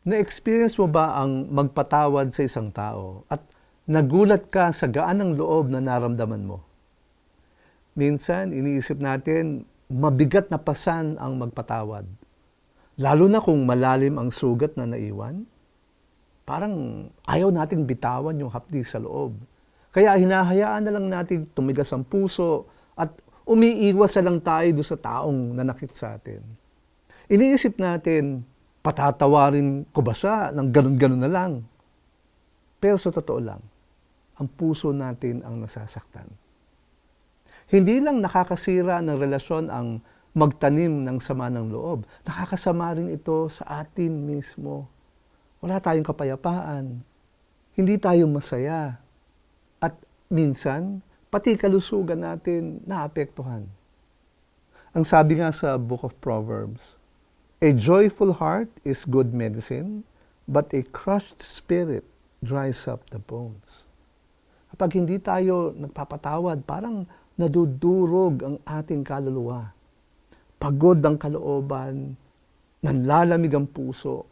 Na-experience mo ba ang magpatawad sa isang tao at nagulat ka sa gaan ng loob na naramdaman mo? Minsan, iniisip natin, mabigat na pasan ang magpatawad. Lalo na kung malalim ang sugat na naiwan, parang ayaw nating bitawan yung hapdi sa loob. Kaya hinahayaan na lang natin tumigas ang puso at umiiwas na lang tayo doon sa taong nanakit sa atin. Iniisip natin, patatawarin ko ba siya ng ganun-ganun na lang? Pero sa totoo lang, ang puso natin ang nasasaktan. Hindi lang nakakasira ng relasyon ang magtanim ng sama ng loob. Nakakasama rin ito sa atin mismo. Wala tayong kapayapaan. Hindi tayo masaya. At minsan, pati kalusugan natin naapektuhan. Ang sabi nga sa Book of Proverbs, "A joyful heart is good medicine, but a crushed spirit dries up the bones." Kapag hindi tayo nagpapatawad, parang nadudurog ang ating kaluluwa. Pagod ang kalooban, nanlalamig ang puso.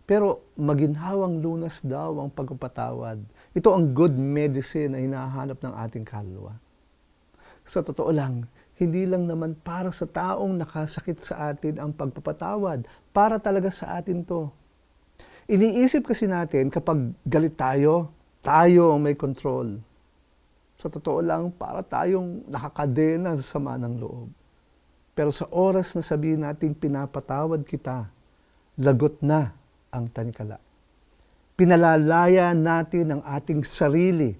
Pero maginhawang lunas daw ang pagpapatawad. Ito ang good medicine na hinahanap ng ating kaluluwa. Sa totoo lang, hindi lang naman para sa taong nakasakit sa atin ang pagpapatawad. Para talaga sa atin to. Iniisip kasi natin kapag galit tayo ang may control. Sa totoo lang, para tayong nakakadena sa sama ng loob. Pero sa oras na sabihin natin pinapatawad kita, lagot na ang tanikala. Pinalalaya natin ang ating sarili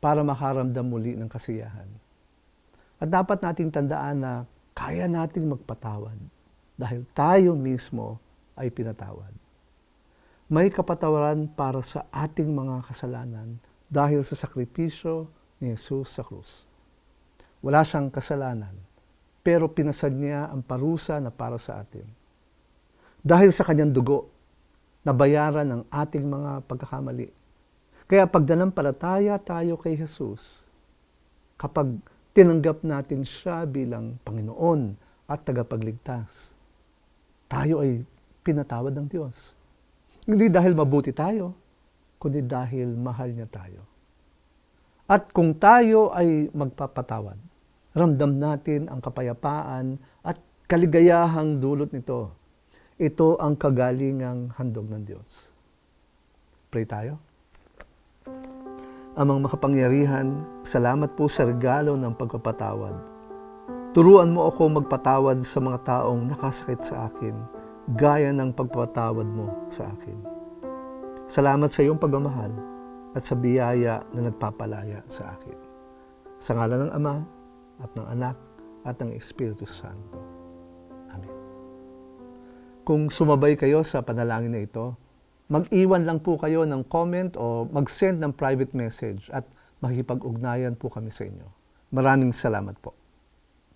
para makaramdam muli ng kasiyahan. At dapat nating tandaan na kaya nating magpatawad dahil tayo mismo ay pinatawad. May kapatawaran para sa ating mga kasalanan dahil sa sakripisyo ni Jesus sa krus. Wala siyang kasalanan, pero pinasad niya ang parusa na para sa atin. Dahil sa kanyang dugo, nabayaran ang ating mga pagkakamali. Kaya pagdanampalataya tayo kay Jesus, kapag tinanggap natin siya bilang Panginoon at tagapagligtas, tayo ay pinatawad ng Diyos. Hindi dahil mabuti tayo, kundi dahil mahal niya tayo. At kung tayo ay magpapatawad, ramdam natin ang kapayapaan at kaligayahang dulot nito. Ito ang kagalingang handog ng Diyos. Pray tayo. Amang makapangyarihan, salamat po sa regalo ng pagpapatawad. Turuan mo ako magpatawad sa mga taong nakasakit sa akin, gaya ng pagpapatawad mo sa akin. Salamat sa iyong pagmamahal at sa biyaya na nagpapalaya sa akin. Sa ngalan ng Ama at ng Anak at ng Espiritu Santo. Amen. Kung sumabay kayo sa panalangin na ito, mag-iwan lang po kayo ng comment o mag-send ng private message at makikipag-ugnayan po kami sa inyo. Maraming salamat po.